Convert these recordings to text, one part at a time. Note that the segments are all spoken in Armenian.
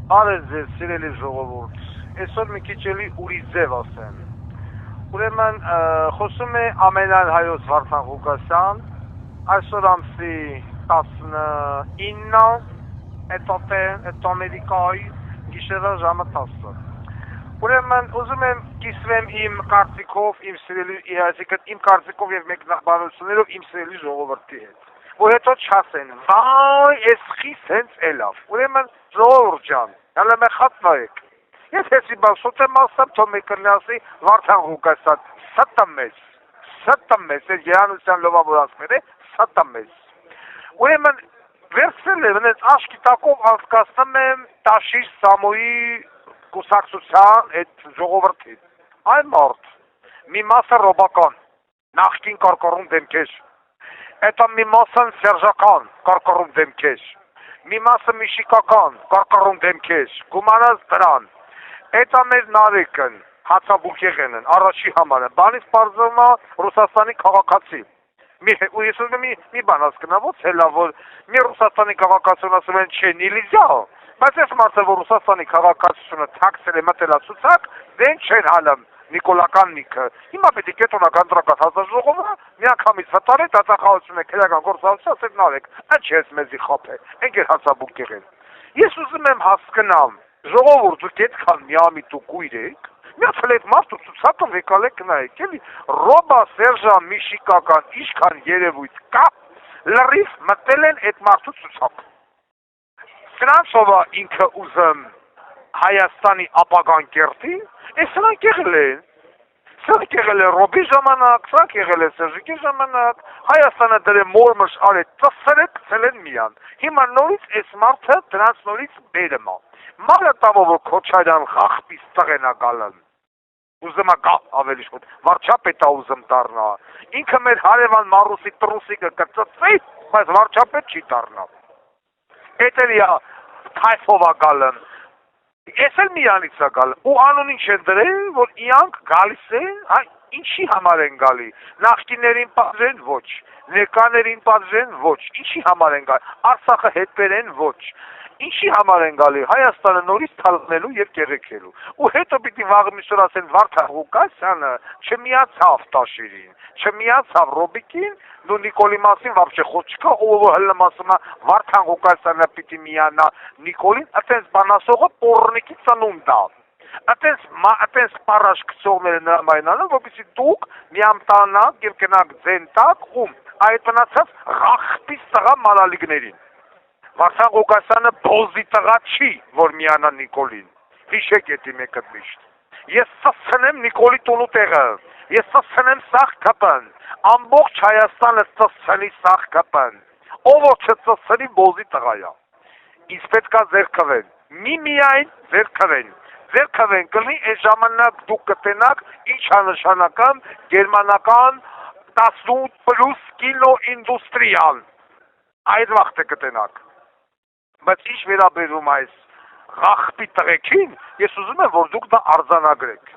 Արես ձեզ սիրելի ժողովուրդ, այսօր մի քիչ էլի ուրիշ ձև ասեմ։ Ուրեմն խոսում է ամենայն հայոց Վարդան Ղուկասյան, այսօր ամսի 19 էտ Ամերիկայի գիշերը ժամը 10-ը։ Ուրեմն ուզում եմ կիսվեմ իմ կարծիքով, իմ կարծիքով եւ մեկնաբանություններով իմ սիրելի ժողովրդի հետ։ Որ հետո չասեն, վայ, էս խիս հենց էլավ։ Ուրեմն ժողովուրդ ջան, հələ մե խատնայեք։ Ես հեսի բասոտ եմ ասեմ, թող մեկը ասի Վարդան Ղուկասյան, ստմես, այս Երանուսյան լովավորածները, ստմես։ Ուրեմն վերցրել եմ, հենց աշկի տակով անցկացնում եմ Տաշիր Սամոյի կուսակցության այդ ժողովրդին։ Այն մարդ, մի մասը ռոբական, նախկին կարկառուն դեմքեր, հետո մի մասը սերժական, կարկառուն դեմքեր, մի մասը միշիկական, կարկառուն դեմքեր, գումանած դրան, հետո մեր նարեկն, հացաբուկեղենն, առաջի համարը, բանից պարզվում է Ռուսաստանի քաղաքացի։ Ու ես ուզում եմ մի բան հասկնա, ո՞ց հելա, որ մի Ռուսաստանի քաղաքացուն ասում են չէ, նիլիզյա, բայց այս մարդը, որ Ռուսաստանի քաղաքացիությունը թաքցել է մտել ցուցակ, դեն չեն հալում Նիկոլական Նիկը։ Հիմա պետք է կենտրոնական դրական հանձնաժողովը միանգամից վտարի դատախազությունը քրեական գործառույթը ասել նարեք, ինչ ես մեզի խափե, ընկեր հացաբուկեղեն։ Ես ուզում եմ հասկանամ, ժողովուրդը այդքան միամիտ ու կույր եք, միացել այդ մարդու ցուցակը վեկալեք նայեք, էլի ռոբա սերժա միշիկական ինչքան երևույթ կա, լրիվ մտել են այդ մարդու ցուցակ։ Սրանցով ինքը ուզում Հայաստանի ապագան կերտի, սրանք եղել են։ Սրանք եղել է Ռոբի ժամանակ, սրանք եղել է Սերժիկի ժամանակ, Հայաստանը դրե մորմշ արեց, ծսերը կցել են միան։ Հիմա նորից այս մարդը դրանց նորից բերում է։ Մալը տավով որ Քոչարյան խախպից տղենա գալն։ Ուզում է գա ավելի շուտ, վարչապետ է ուզում դառնա։ Ինքը մեր հարևան Մարուսի տրուսիկը կծծի, բայց վարչապետ չի դառնա։ Էտելիա քայֆով է գալն։ Ես էլ միանից է գալ, ու անուն ինչ են դրել, որ իրանք գալիս են, ինչի համար են գալի, նախկիներին պատժեն ոչ, ներկաներին պատժեն ոչ, ինչի համար են գալի, Արցախը հետ բերեն ոչ, ինչի համար են գալի, Հայաստանը նորից թալնելու և կեղեքելու, ու հետո պիտի վաղը միշտ ասեն Վարդան Ղուկասյանը չմիացավ Տաշիրին, չմիացավ Ռոբիկին, դու Նիկոլի մասին вообще խոսք չկա, ով հլում ասում է Վարդան Ղուկասյանը պիտի միանա Նիկոլին, այտենց բանասողը պոռնիկի ծնունդ է։ Այտենց պարաշ գցողները նրան անում, որպեսզի դուք միամտանաք եւ գնաք ձեն տակ ում այդ մնացած ղախպի տղա մանալիգներին։ Վարդան Ղուկասյանը բոզի տղա չի, որ միանա Նիկոլին։ Հիշեք էդի մեկը միշտ։ Ես ծծնեմ Նիկոլի տունու տեղը, ես ծծնեմ սաղ կապն, ամբողջ Հայաստանը ծծնի սաղ կապն, ով որ չծծնի բոզի տղայա։ Իսկ պետք է ձերքվեն, միայն ձերքվեն կլինի այս ժամանակ դուք կտենաք ինչ անշանական գերմանական 18+ կինո ինդուստրիան, այդ վաղթը կտենաք, բայց ինչ վերաբերում այս ղախպի տղեքին, ես ուզում եմ, որ դուք դա արձանագրեք,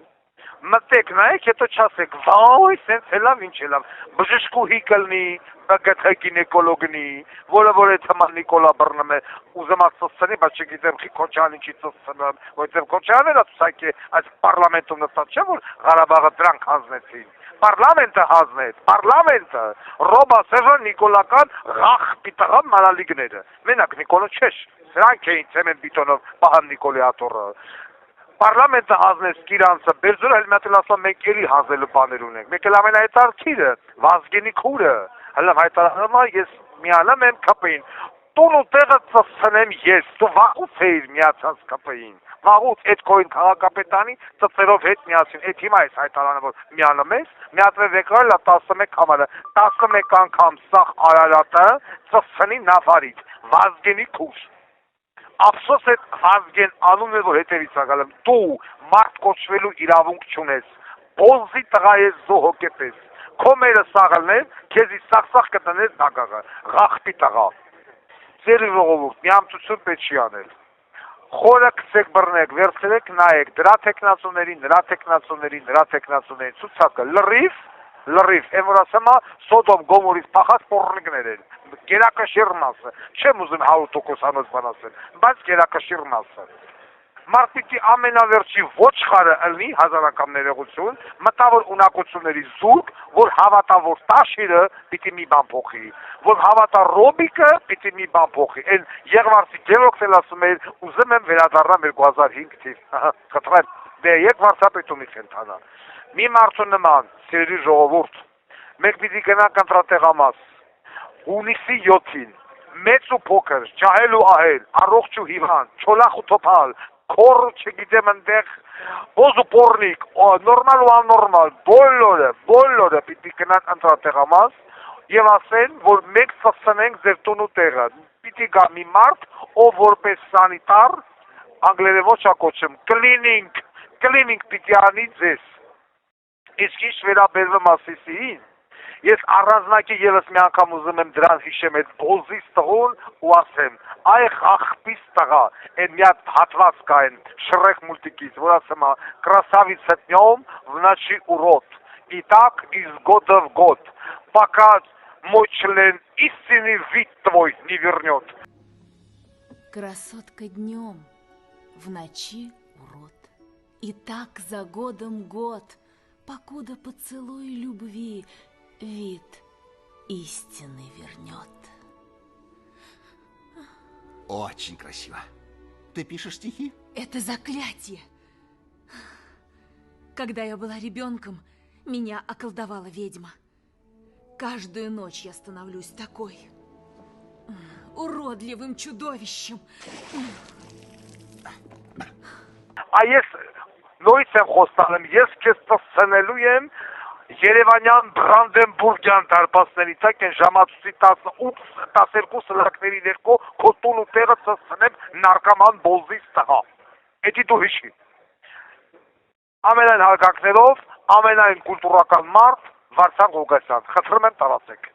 մտեք նայեք, հետո չասեք, վայ, սենց հելավ, ինչ հելավ, բժշկուհի կլնի, ԲԳԹ գինեկոլոգնի, որը որ այդ հման Նիկոլա բռնում է, ուզում է ծծցնի, բայց չգիտեմ Քոչարյանին չի ծծցնում, որովհետև Քոչարյանն ցուցակի այս պարլամենտում նստած չէ, որ Ղարաբաղը դրանք հանձնեցին, պարլամենտը հանձնեց, Ռոբա Սերժա Նիկոլական ղախպի տղա մանալիգները, մենակ Նիկոլը չէր, սրանք էին ցեմենտ բիտոնով պահան Նիկոլի աթոռը, պարլամենտը հանձնեց Կիրանցը, Բերձորը հելմատել ասում մենք էլի հանձնելու բաներ ունենք, մեկ էլ ամենահետաքրքիրը, Վազգենի քուրը, հələ հայտարարում է ես միանում եմ ԿՊ-ին, տուն ու տեղը ծծնեմ ես, դու վաղուց էիր միացած ԿՊ-ին, վաղուց այդ քոյին քաղաքապետանի ծծերով հետ միացին, այդ հիմա ես հայտարարում որ միանում ես, միատվել վեկարել է 11 համարը, 11 անգամ սաղ Արարատը ծծնի նավարից, Վազգենի քուր։ Ափսոս է Վազգեն անունը որ հետևից է գալում, դու մարդ կոչվելու իրավունք չունես, բոզի տղա ես զոհոկեպես, քո մերը սաղալներ, քեզի սաղ կտնես դագաղը, ղախպի տղա, ձեր ժողովուրդ, միամտություն պետք չի անել, խորը կցեք բռնեք, վերցրեք նայեք, դրա թեկնածուների, ցուցակը լրիվ, եմ որ ասում է Սոդոմ Գոմորից փախած պոռնիկներ են, գերակշիռ մասը, չեմ ուզում 100% անոց բան ասել, բայց գերակշիռ մասը, Մարդ պիտի ամենավերջի ոչխարը ըլնի, հազարական ներողություն, մտավոր ունակությունների զուրկ, որ հավատա, որ տաշիրը պիտի մի բան փոխի, որ հավատա Ռոբիկը պիտի մի բան փոխի։ Այն Եղվարդի Գևորգն էլ ասում էր, ուզում եմ վերադառնամ 2005 թիվ։ Խնդրեմ, դե երբ վարչապետումից ընթանա։ Մի մարդու նման, սիրելի ժողովուրդ, մենք պիտի գնանք ընտրատեղամաս, հունիսի 7-ին, մեծ ու փոքր, ջահել ու ահել, առողջ ու հիվանդ, չոլախ ու թոփալ, քոր չգիտեմ ընդեղ, ոզ ու պորնիկ, նորմալ ու աննորմալ, բոլորը պիտի գնան ընտրատեղամաս եւ ասեն, որ մենք ծախսենք ձեր տուն ու տեղը։ Պիտի գա մի մարդ, ով որպես սանիտար, անգլերեն ոչ ակոչեմ, cleaning պիտի անի ձեզ։ Իսկ ինչ վերաբերվում ասիսին, ես առանձնակի եւս մի անգամ ուզում եմ դրան հիշեմ այդ բոզից տղուն ու ասեմ, այ ախպիս տղա, այն մի հատ հատված կա այն Շրեք մուլտիկից, որ ասում է, красавица днем, в ночи урод, и так из года в год, пока мой член истинный вид твой не вернет. Красотка днем, в ночи урод, и так за годом год, покуда поцелуй любви вид истины вернет. Очень красиво. Ты пишешь стихи? Это заклятие. Когда я была ребенком, меня околдовала ведьма. Каждую ночь я становлюсь такой уродливым чудовищем. А ես նորից եմ խոստանում, ես քեզ ծսցնելու եմ Երևանյան Բրանդենբուրգյան դարպասների տակ են ժամացույցի 18-12 սլակների ներքո քո տուն ու տեղը ծսցնեմ նարկաման բոզից տղա։ Էդի դու հիշի։ Ամենայն հարգանքներով, ամենայն կուլտուրական մարդ Վարդան Ղուկասյան, խնդրում եմ տարածեք։